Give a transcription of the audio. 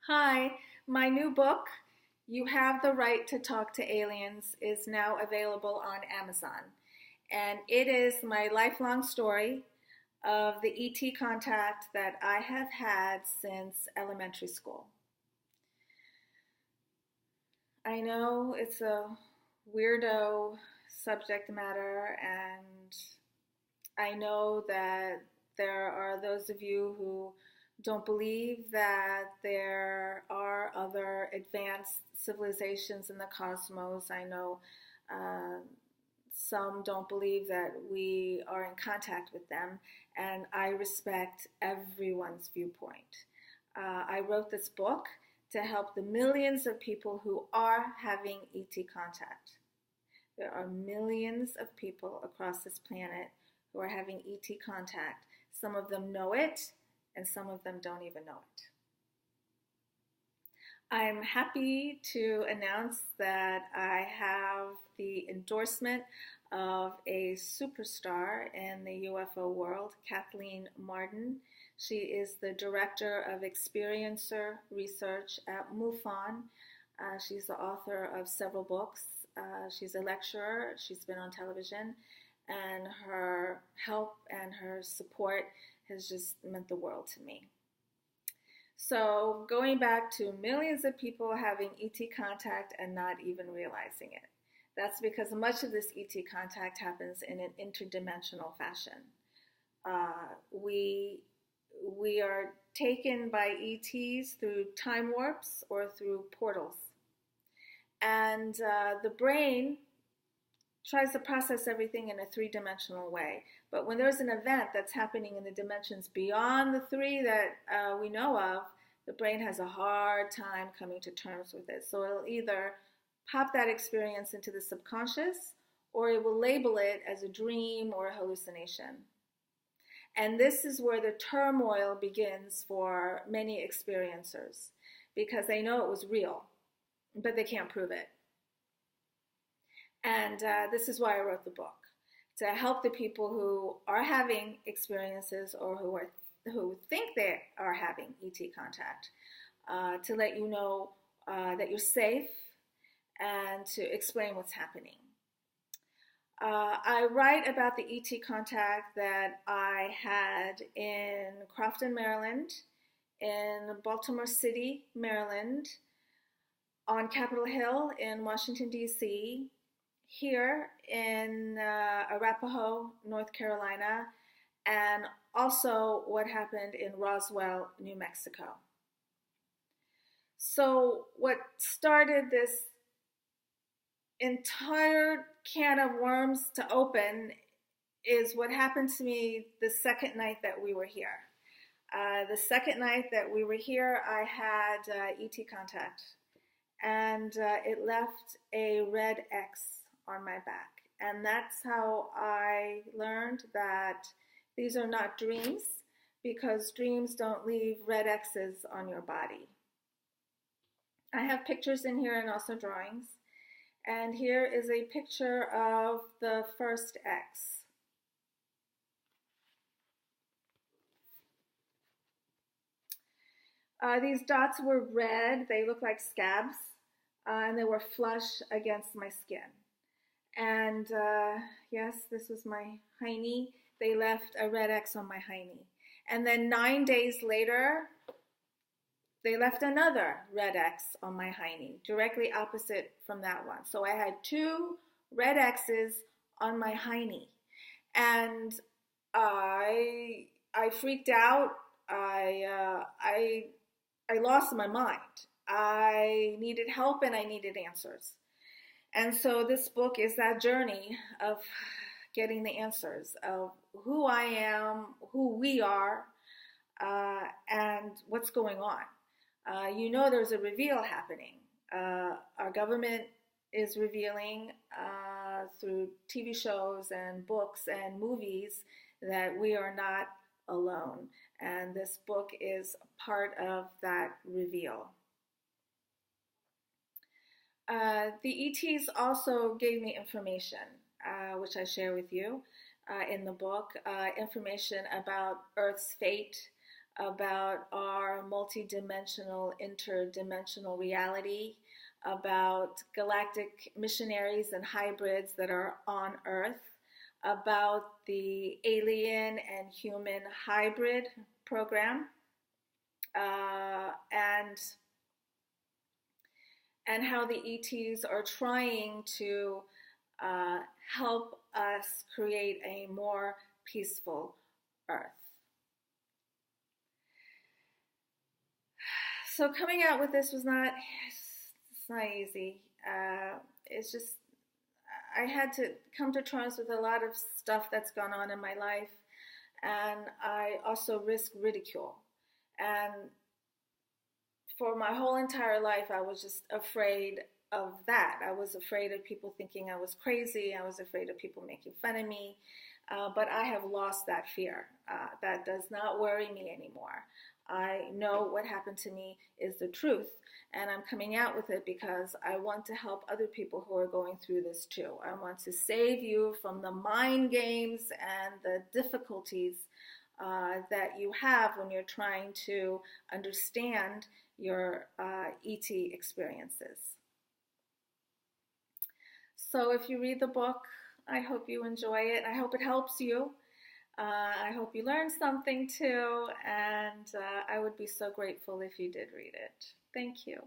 Hi, my new book, You Have the Right to Talk to Aliens, is now available on Amazon. And it is my lifelong story of the ET contact that I have had since elementary school. I know it's a weirdo subject matter, and I know that there are those of you who don't believe that there are other advanced civilizations in the cosmos. I know some don't believe that we are in contact with them, and I respect everyone's viewpoint. I wrote this book to help the millions of people who are having ET contact. There are millions of people across this planet who are having ET contact. Some of them know it, and some of them don't even know it. I'm happy to announce that I have the endorsement of a superstar in the UFO world, Kathleen Marden. She is the Director of Experiencer Research at MUFON. She's the author of several books. She's a lecturer. She's been on television, and her help and her support has just meant the world to me. So going back to millions of people having ET contact and not even realizing it. That's because much of this ET contact happens in an interdimensional fashion. We are taken by ETs through time warps or through portals. And the brain tries to process everything in a three-dimensional way. But when there's an event that's happening in the dimensions beyond the three that we know of, the brain has a hard time coming to terms with it. So it'll either pop that experience into the subconscious, or it will label it as a dream or a hallucination. And this is where the turmoil begins for many experiencers, because they know it was real, but they can't prove it. And this is why I wrote the book, to help the people who are having experiences or who think they are having ET contact, to let you know that you're safe and to explain what's happening. I write about the ET contact that I had in Crofton, Maryland, in Baltimore City, Maryland, on Capitol Hill in Washington, D.C., here in Arapahoe, North Carolina, and also what happened in Roswell, New Mexico. So what started this entire can of worms to open is what happened to me the second night that we were here. The second night that we were here, I had ET contact, and it left a red X on my back. And that's how I learned that these are not dreams, because dreams don't leave red X's on your body. I have pictures in here and also drawings. And here is a picture of the first X. These dots were red. They look like scabs, and they were flush against my skin. And yes, this was my hiney. They left a red X on my hiney. And then 9 days later, they left another red X on my hiney, directly opposite from that one. So I had 2 red X's on my hiney. And I freaked out. I lost my mind. I needed help and I needed answers. And so this book is that journey of getting the answers of who I am, who we are, and what's going on. You know there's a reveal happening. Our government is revealing through TV shows and books and movies that we are not alone. And this book is part of that reveal. The ETs also gave me information, which I share with you in the book, information about Earth's fate, about our multidimensional, interdimensional reality, about galactic missionaries and hybrids that are on Earth, about the alien and human hybrid program, and how the ETs are trying to help us create a more peaceful Earth. So coming out with this was not easy. It's just, I had to come to terms with a lot of stuff that's gone on in my life, and I also risk ridicule. And for my whole entire life, I was just afraid of that. I was afraid of people thinking I was crazy. I was afraid of people making fun of me. But I have lost that fear. That does not worry me anymore. I know what happened to me is the truth, and I'm coming out with it because I want to help other people who are going through this too. I want to save you from the mind games and the difficulties that you have when you're trying to understand your ET experiences. So if you read the book, I hope you enjoy it. I hope it helps you. I hope you learned something too, and I would be so grateful if you did read it. Thank you.